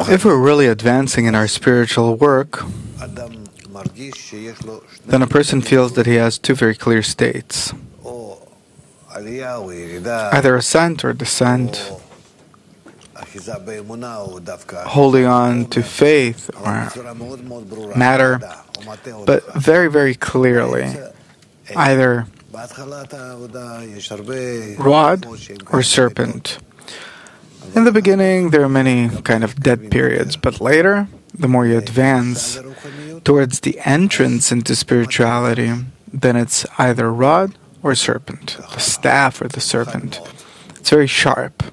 If we're really advancing in our spiritual work, then a person feels that he has two very clear states, either ascent or descent, holding on to faith or matter, but very, very clearly, either rod or serpent. In the beginning, there are many kind of dead periods, but later, the more you advance towards the entrance into spirituality, then it's either rod or serpent, the staff or the serpent. It's very sharp.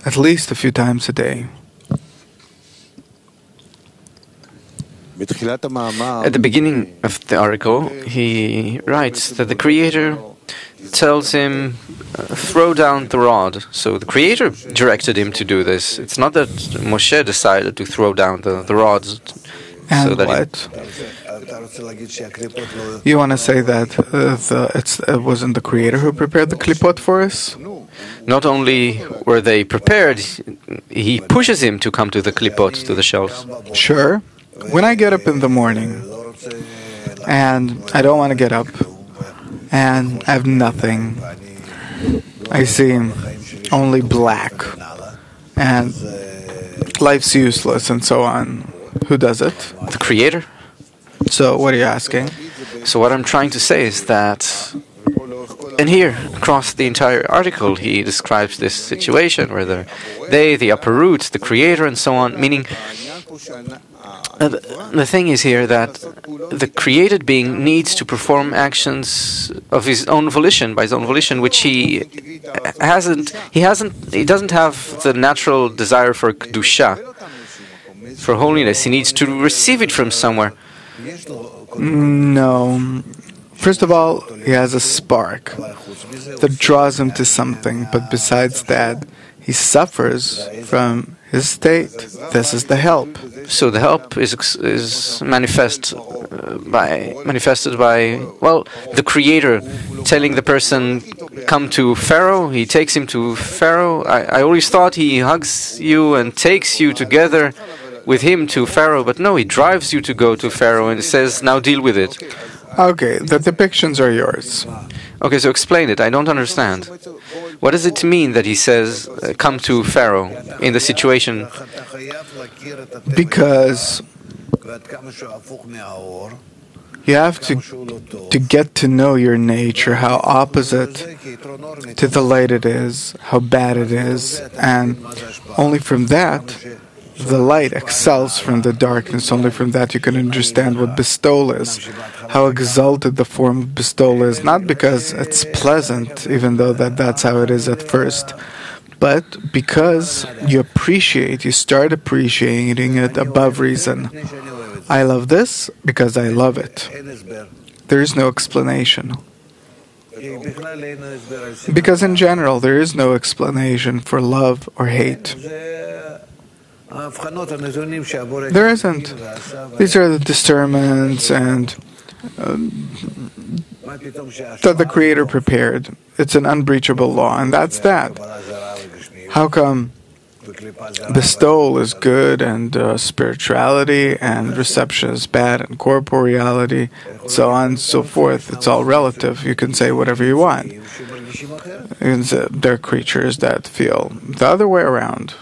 At least a few times a day. At the beginning of the article, he writes that the Creator tells him, throw down the rod. So the Creator directed him to do this. It's not that Moshe decided to throw down the rod. And so that what? You want to say that it wasn't the Creator who prepared the klipot for us? Not only were they prepared, he pushes him to come to the klipot, to the shelves. Sure. When I get up in the morning, and I don't want to get up, and I have nothing, I see only black, and life's useless, and so on. Who does it? The Creator. So what are you asking? So what I'm trying to say is that, and here, across the entire article, he describes this situation where the upper roots, the Creator, and so on, meaning the thing is here that the created being needs to perform actions of his own volition, by his own volition, which he doesn't have the natural desire for kedusha, for holiness. He needs to receive it from somewhere. No. First of all, he has a spark that draws him to something, but besides that, he suffers from his state. This is the help. So the help is manifested by the Creator telling the person, come to Pharaoh. He takes him to Pharaoh. I always thought he hugs you and takes you together with him to Pharaoh, but no, he drives you to go to Pharaoh and says, now deal with it. Okay, the depictions are yours. Okay, so explain it. I don't understand. What does it mean that he says, come to Pharaoh in the situation? Because you have to get to know your nature, how opposite to the light it is, how bad it is, and only from that the light excels from the darkness. Only from that you can understand what bestowal is, how exalted the form of bestowal is, not because it's pleasant, even though that's how it is at first, but because you start appreciating it above reason. I love this because I love it. There is no explanation. Because in general, there is no explanation for love or hate. There isn't. These are the discernments and that the Creator prepared. It's an unbreachable law, and that's that. How come bestowal is good and spirituality and reception is bad and corporeality, so on and so forth? It's all relative. You can say whatever you want. You can say there are creatures that feel the other way around.